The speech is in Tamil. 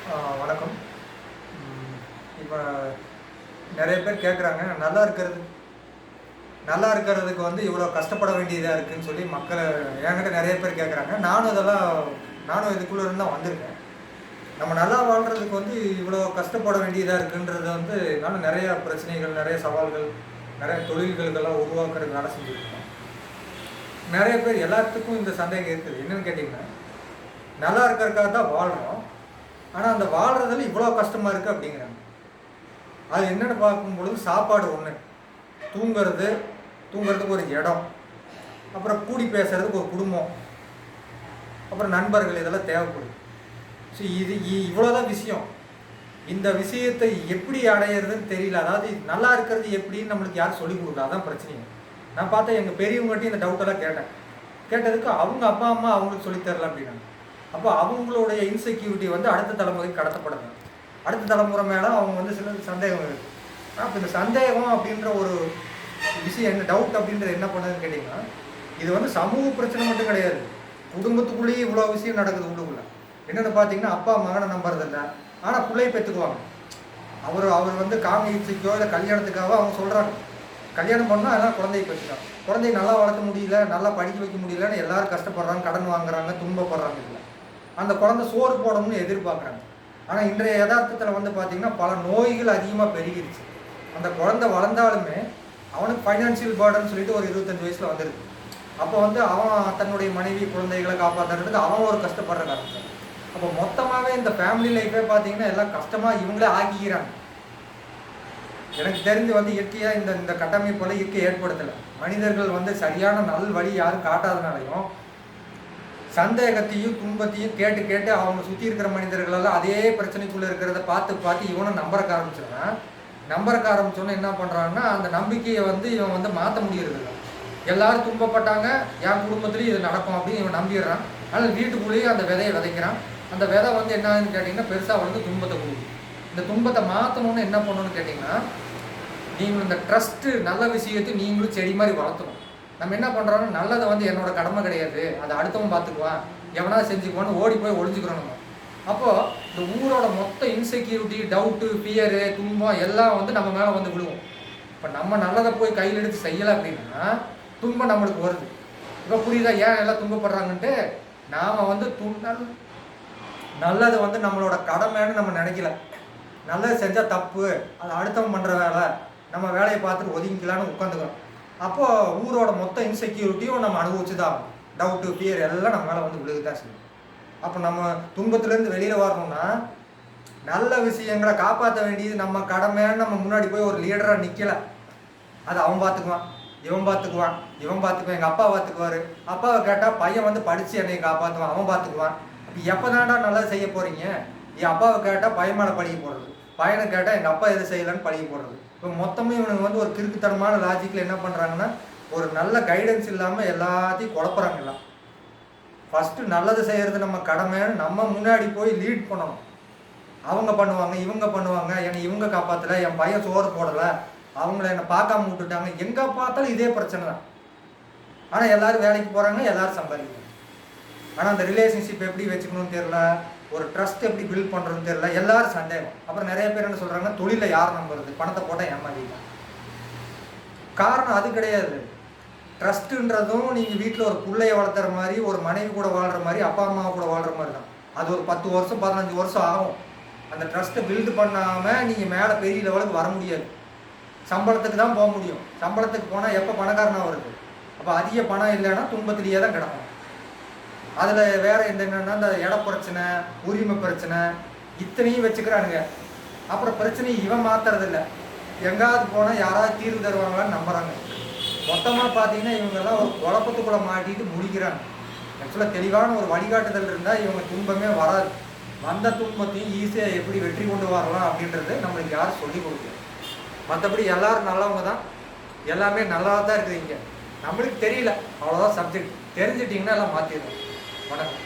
வணக்கம். இப்போ நிறைய பேர் கேட்குறாங்க, நல்லா இருக்கிறதுக்கு வந்து இவ்வளோ கஷ்டப்பட வேண்டியதாக இருக்குதுன்னு சொல்லி மக்கள் என்கிட்ட நிறைய பேர் கேட்குறாங்க. நானும் இதுக்குள்ளே இருந்து தான் வந்திருக்கேன். நம்ம நல்லா வாழ்கிறதுக்கு வந்து இவ்வளோ கஷ்டப்பட வேண்டியதாக இருக்குன்றது வந்து நானும் நிறையா பிரச்சனைகள், நிறைய சவால்கள், நிறைய தொழில்களுக்கெல்லாம் உருவாக்குறதுக்கு வேலை செஞ்சுருக்கேன். நிறைய பேர் எல்லாத்துக்கும் இந்த சந்தேகம் இருக்குது. என்னென்னு கேட்டிங்கன்னா, நல்லா இருக்கிறதுக்காக தான் வாழ்கிறோம், ஆனால் அந்த வாழ்கிறதுல இவ்வளோ கஷ்டமாக இருக்குது அப்படிங்கிறாங்க. அது என்னென்னு பார்க்கும்பொழுது சாப்பாடு ஒன்று, தூங்குறதுக்கு ஒரு இடம், அப்புறம் கூடி பேசுகிறதுக்கு ஒரு குடும்பம், அப்புறம் நண்பர்கள், இதெல்லாம் தேவைப்படுது. ஸோ இவ்வளோதான் விஷயம். இந்த விஷயத்தை எப்படி அடையிறதுன்னு தெரியல. அதாவது நல்லா இருக்கிறது எப்படின்னு நம்மளுக்கு யாரும் சொல்லிக் கொடுக்கல. அதான் பிரச்சனைங்க. நான் பார்த்தேன், எங்கள் பெரியவங்ககிட்டையும் இந்த டவுட்டெல்லாம் கேட்டதுக்கு அவங்க அப்பா அம்மா அவங்களுக்கு சொல்லித்தரல அப்படின்னாங்க. அப்போ அவங்களுடைய இன்செக்யூரிட்டி வந்து அடுத்த தலைமுறைக்கு கடத்தப்படுது. அடுத்த தலைமுறை மேலே அவங்க வந்து சில சந்தேகம் இருக்குது. அப்போ இந்த சந்தேகம் அப்படின்ற ஒரு விஷயம், என்ன டவுட் அப்படின்றது என்ன பண்ணுதுன்னு கேட்டிங்கன்னா, இது வந்து சமூக பிரச்சனை மட்டும் கிடையாது, குடும்பத்துக்குள்ளேயே இவ்வளோ விஷயம் நடக்குது. உள்ளுக்குள்ள என்னென்னு பார்த்தீங்கன்னா, அப்பா மகனை நம்புறதில்லை, ஆனால் பிள்ளையை பெற்றுக்குவாங்க. அவர் வந்து காம இச்சைக்கோ இல்லை கல்யாணத்துக்காக அவங்க சொல்கிறாங்க, கல்யாணம் பண்ணால் அதெல்லாம் குழந்தையை பெற்றுக்கலாம். குழந்தைய நல்லா வளர்க்க முடியல, நல்லா படிக்க வைக்க முடியலன்னு எல்லாரும் கஷ்டப்படுறாங்க, கடன் வாங்குறாங்க, துன்பப்படுறாங்க. இல்லை, அந்த குழந்தை சோறு போடணும்னு எதிர்பார்க்குறாங்க. ஆனால் இன்றைய யதார்த்தத்தில் வந்து பார்த்திங்கன்னா பல நோய்கள் அதிகமாக பெருகிடுச்சு. அந்த குழந்தை வளர்ந்தாலுமே அவனுக்கு ஃபைனான்சியல் பேர்டன் சொல்லிட்டு ஒரு 25 வயசில் வந்துடுது. அப்போ வந்து அவன் தன்னுடைய மனைவி குழந்தைகளை காப்பாற்றுறதுக்கு அவன் ஒரு கஷ்டப்படுற காரணம். அப்போ மொத்தமாகவே இந்த ஃபேமிலி லைஃபே பார்த்திங்கன்னா எல்லாம் கஷ்டமாக இவங்களே ஆக்கிக்கிறாங்க. எனக்கு தெரிஞ்சு வந்து இயற்கையாக இந்த கட்டமைப்பெல்லாம் இயற்கை ஏற்படுத்தலை. மனிதர்கள் வந்து சரியான நல் வழி யாரும் காட்டாதனாலையும் சந்தேகத்தையும் துன்பத்தையும் கேட்டு அவங்க சுற்றி இருக்கிற மனிதர்களெல்லாம் அதே பிரச்சனைக்குள்ளே இருக்கிறத பார்த்து இவனும் நம்பறக்க ஆரம்பிச்சிடுறான். நம்பறக்க ஆரம்பிச்சோன்னு என்ன பண்ணுறான்னா, அந்த நம்பிக்கையை வந்து இவன் வந்து மாற்ற முடியறதில்லை. எல்லாரும் துன்பப்பட்டாங்க, என் குடும்பத்துலேயும் இது நடக்கும் அப்படின்னு இவன் நம்பிடுறான். அதனால் வீட்டுக்குள்ளேயே அந்த விதையை விதைக்கிறான். அந்த விதை வந்து என்னன்னு கேட்டிங்கன்னா பெருசாக வந்து துன்பத்தை கொடுக்கும். இந்த துன்பத்தை மாற்றணும்னு என்ன பண்ணணும்னு கேட்டிங்கன்னா, நீங்களும் இந்த ட்ரஸ்ட்டு நல்ல விஷயத்தை நீங்களும் செடி மாதிரி வளர்த்தணும். நம்ம என்ன பண்ணுறோன்னா, நல்லதை வந்து என்னோட கடமை கிடையாது, அதை அடுத்தவன் பார்த்துக்குவான், எவனா செஞ்சுக்குவான்னு ஓடி போய் ஒழிஞ்சுக்கிறோம் நம்ம. அப்போது இந்த ஊரோட மொத்த இன்செக்யூரிட்டி, டவுட்டு, ஃபியரு, துன்பம் எல்லாம் வந்து நம்ம மேலே வந்து விழுவோம். இப்போ நம்ம நல்லதை போய் கையில் எடுத்து செய்யலை அப்படின்னா துன்பம் நம்மளுக்கு வருது. இப்போ புரியுதா ஏன் எல்லாம் துன்பப்படுறாங்கன்ட்டு? நாம் வந்து நல்லது வந்து நம்மளோட கடமைன்னு நம்ம நினைக்கல. நல்லது செஞ்சால் தப்பு, அது அடுத்தவன் பண்ணுற வேலை, நம்ம வேலையை பார்த்துட்டு ஒதுங்கிக்கலான்னு உட்காந்துக்கிறோம். அப்போது ஊரோட மொத்த இன்செக்யூரிட்டியும் நம்ம அனுபவிச்சு தான் ஆகும். டவுட்டு, ஃபியர் எல்லாம் நம்ம மேலே வந்து விழுகுதான் செய்யும். அப்போ நம்ம துன்பத்துலேருந்து வெளியில் வரணும்னா நல்ல விஷயங்களை காப்பாற்ற வேண்டியது நம்ம கடமைன்னு நம்ம முன்னாடி போய் ஒரு லீடராக நிற்கலை. அது அவன் பார்த்துக்குவான், இவன் பார்த்துக்குவான். எங்கள் அப்பா பார்த்துக்குவார். அப்பாவை கேட்டால் பையன் வந்து படித்து என்னை காப்பாற்றுவான், அவன் பார்த்துக்குவான். அப்போ எப்போ தாண்டா நல்லா செய்ய போகிறீங்க? என் அப்பாவை கேட்டால் பையன் மேலே பழிக்க போடுறது, பையனை கேட்டால் எங்கள் அப்பா எது செய்யலைன்னு பழிக்க போடுறது. இப்போ மொத்தமும் இவனுக்கு வந்து ஒரு கிறுக்குத்தனமான லாஜிக்கில் என்ன பண்ணுறாங்கன்னா, ஒரு நல்ல கைடன்ஸ் இல்லாமல் எல்லாத்தையும் குழப்பறாங்க. எல்லாம் ஃபஸ்ட்டு நல்லது செய்கிறது நம்ம கடமைன்னு நம்ம முன்னாடி போய் லீட் பண்ணணும். அவங்க பண்ணுவாங்க, இவங்க பண்ணுவாங்க, என்னை இவங்க காப்பாற்றலை, என் பையன் சோறு போடலை, அவங்கள என்னை பார்க்காம விட்டுட்டாங்க, எங்கே பார்த்தாலும் இதே பிரச்சனை தான். ஆனால் எல்லோரும் வேலைக்கு போகிறாங்க, எல்லோரும் சம்பாதிக்கிறாங்க. ஆனால் அந்த ரிலேஷன்ஷிப் எப்படி வச்சுக்கணும்னு தெரியல, ஒரு ட்ரஸ்ட் எப்படி பில்ட் பண்ணுறதுன்னு தெரியல, எல்லோரும் சந்தேகம். அப்புறம் நிறைய பேர் என்ன சொல்கிறாங்க, தொழிலை யார் நம்புறது, பணத்தை போட்டால் ஏமாதிக்கலாம். காரணம் அது கிடையாது. ட்ரஸ்ட்டுன்றதும் நீங்கள் வீட்டில் ஒரு பிள்ளைய வளர்த்துற மாதிரி, ஒரு மனைவி கூட வாழ்கிற மாதிரி, அப்பா அம்மா கூட வாழ்கிற மாதிரி தான். அது ஒரு 10 வருஷம் 15 வருஷம் ஆகும். அந்த ட்ரஸ்ட்டை பில்டு பண்ணாமல் நீங்கள் மேலே பெரிய லெவலுக்கு வர முடியாது. சம்பளத்துக்கு தான் போக முடியும். சம்பளத்துக்கு போனால் எப்போ பணக்காரனாக வருது? அப்போ அதிக பணம் இல்லைன்னா துன்பத்திலேயே தான் கிடக்கும். அதில் வேறு என்னென்னா இந்த இட பிரச்சனை, உரிமை பிரச்சனை, இத்தனையும் வச்சுக்கிறானுங்க. அப்புறம் பிரச்சனையை இவன் மாற்றுறதில்ல. எங்காவது போனால் யாராவது தீர்வு தருவாங்களான்னு நம்புகிறாங்க. மொத்தமாக பார்த்தீங்கன்னா இவங்கெல்லாம் ஒரு குழப்பத்துக்குள்ளே மாட்டிட்டு முடிக்கிறாங்க. ஆக்சுவலாக தெளிவான ஒரு வழிகாட்டுதல் இருந்தால் இவங்க துன்பமே வராது. வந்த துன்பத்தையும் ஈஸியாக எப்படி வெற்றி கொண்டு வரலாம் அப்படின்றது நம்மளுக்கு யாரும் சொல்லிக் கொடுக்கல. மற்றபடி எல்லோரும் நல்லவங்க தான், எல்லாமே நல்லா தான் இருக்குதுங்க. நம்மளுக்கு தெரியல, அவ்வளோதான் சப்ஜெக்ட். தெரிஞ்சிட்டிங்கன்னா எல்லாம் மாற்றிடுவோம். வணக்கம்.